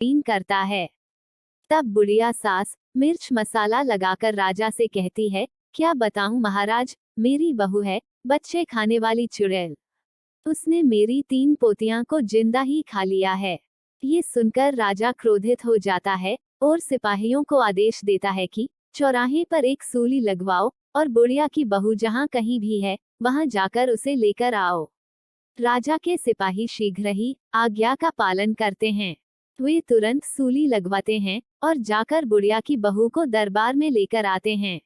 तीन करता है। तब बुढ़िया सास मिर्च मसाला लगाकर राजा से कहती है, क्या बताऊं महाराज, मेरी बहू है बच्चे खाने वाली चुड़ैल। उसने मेरी 3 पोतियां को जिंदा ही खा लिया है। ये सुनकर राजा क्रोधित हो जाता है और सिपाहियों को आदेश देता है कि चौराहे पर एक सूली लगवाओ और बुढ़िया की बहू जहां कहीं भी है वहां जाकर उसे लेकर आओ। राजा के सिपाही शीघ्र ही आज्ञा का पालन करते हैं। वे तुरंत सूली लगवाते हैं और जाकर बुढ़िया की बहू को दरबार में लेकर आते हैं।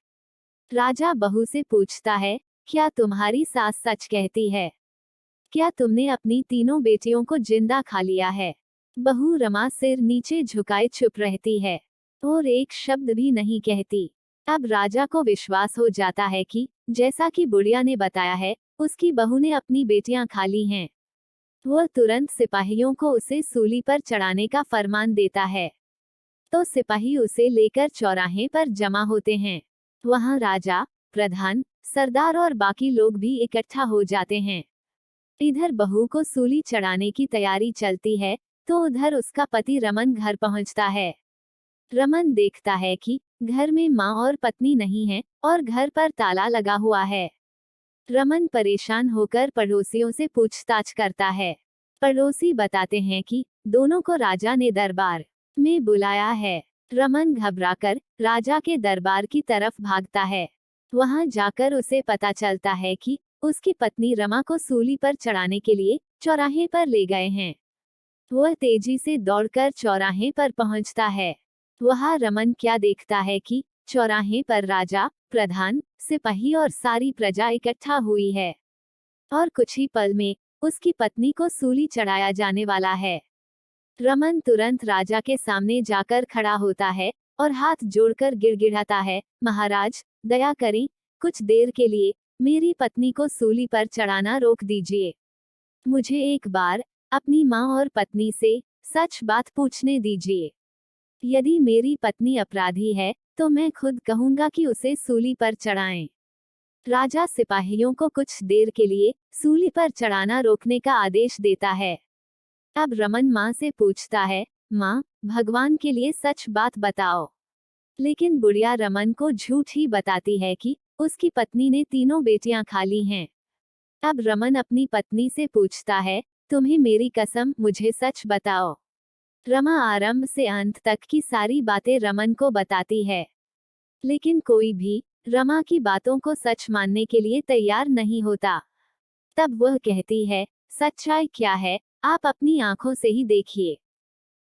राजा बहू से पूछता है, क्या तुम्हारी सास सच कहती है? क्या तुमने अपनी तीनों बेटियों को जिंदा खा लिया है? बहू रमा सिर नीचे झुकाए चुप रहती है और एक शब्द भी नहीं कहती। अब राजा को विश्वास हो जाता है कि जैसा कि बुढ़िया ने बताया है, उसकी बहू ने अपनी बेटियां खा ली हैं। वह तुरंत सिपाहियों को उसे सूली पर चढ़ाने का फरमान देता है। तो सिपाही उसे लेकर चौराहे पर जमा होते हैं। वहां राजा, प्रधान, सरदार और बाकी लोग भी इकट्ठा हो जाते हैं। इधर बहू को सूली चढ़ाने की तैयारी चलती है तो उधर उसका पति रमन घर पहुंचता है। रमन देखता है कि घर में माँ और पत्नी नहीं है और घर पर ताला लगा हुआ है। रमन परेशान होकर पड़ोसियों से पूछताछ करता है। पड़ोसी बताते हैं कि दोनों को राजा ने दरबार में बुलाया है। रमन घबराकर राजा के दरबार की तरफ भागता है। वहां जाकर उसे पता चलता है कि उसकी पत्नी रमा को सूली पर चढ़ाने के लिए चौराहे पर ले गए हैं। वह तेजी से दौड़कर चौराहे पर पहुंचता है। वहां रमन क्या देखता है कि चौराहे पर राजा, प्रधान, सिपाही और सारी प्रजा इकट्ठा हुई है और कुछ ही पल में उसकी पत्नी को सूली चढ़ाया जाने वाला है। रमन तुरंत राजा के सामने जाकर खड़ा होता है और हाथ जोड़कर गिड़गिड़ाता है, महाराज दया करें, कुछ देर के लिए मेरी पत्नी को सूली पर चढ़ाना रोक दीजिए। मुझे एक बार अपनी माँ और पत्नी से सच बात पूछने दीजिए। यदि मेरी पत्नी अपराधी है तो मैं खुद कहूंगा कि उसे सूली पर चढ़ाएं। राजा सिपाहियों को कुछ देर के लिए सूली पर चढ़ाना रोकने का आदेश देता है। अब रमन माँ से पूछता है, माँ, भगवान के लिए सच बात बताओ। लेकिन बुढ़िया रमन को झूठ ही बताती है कि उसकी पत्नी ने तीनों बेटियां खा ली हैं। अब रमन अपनी पत्नी से पूछता है, तुम्हें मेरी कसम, मुझे सच बताओ। रमा आरंभ से अंत तक की सारी बातें रमन को बताती है, लेकिन कोई भी रमा की बातों को सच मानने के लिए तैयार नहीं होता। तब वह कहती है, सच्चाई क्या है आप अपनी आंखों से ही देखिए।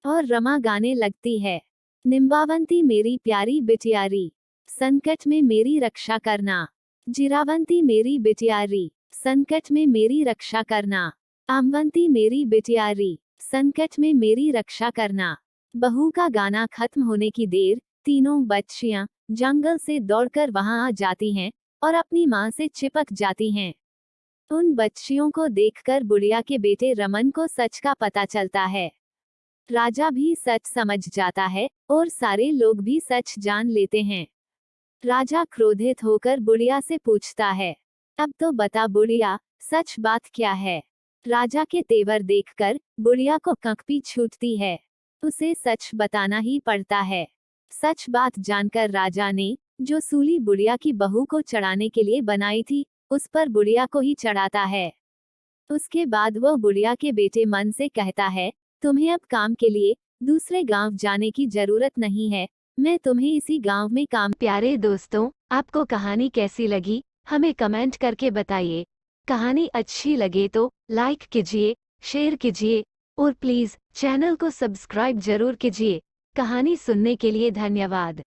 और रमा गाने लगती है, निम्बावंती मेरी प्यारी बिटियारी, संकट में मेरी रक्षा करना। जिरावंती मेरी बिटियारी, संकट में मेरी रक्षा करना। आमवंती मेरी बिटियारी, संकट में मेरी रक्षा करना। बहू का गाना खत्म होने की देर तीनों बच्चियां जंगल से दौड़कर वहां आ जाती हैं और अपनी मां से चिपक जाती हैं। उन बच्चियों को देखकर बुढ़िया के बेटे रमन को सच का पता चलता है। राजा भी सच समझ जाता है और सारे लोग भी सच जान लेते हैं। राजा क्रोधित होकर बुढ़िया से पूछता है, अब तो बता बुढ़िया, सच बात क्या है? राजा के तेवर देखकर बुढ़िया को कंपी छूटती है। उसे सच बताना ही पड़ता है। सच बात जानकर राजा ने जो सूली बुढ़िया की बहू को चढ़ाने के लिए बनाई थी, उस पर बुढ़िया को ही चढ़ाता है। उसके बाद वह बुढ़िया के बेटे मन से कहता है, तुम्हें अब काम के लिए दूसरे गांव जाने की जरूरत नहीं है, मैं तुम्हें इसी गांव में काम। प्यारे दोस्तों, आपको कहानी कैसी लगी हमें कमेंट करके बताइए। कहानी अच्छी लगे तो लाइक कीजिए, शेयर कीजिए और प्लीज चैनल को सब्सक्राइब जरूर कीजिए। कहानी सुनने के लिए धन्यवाद।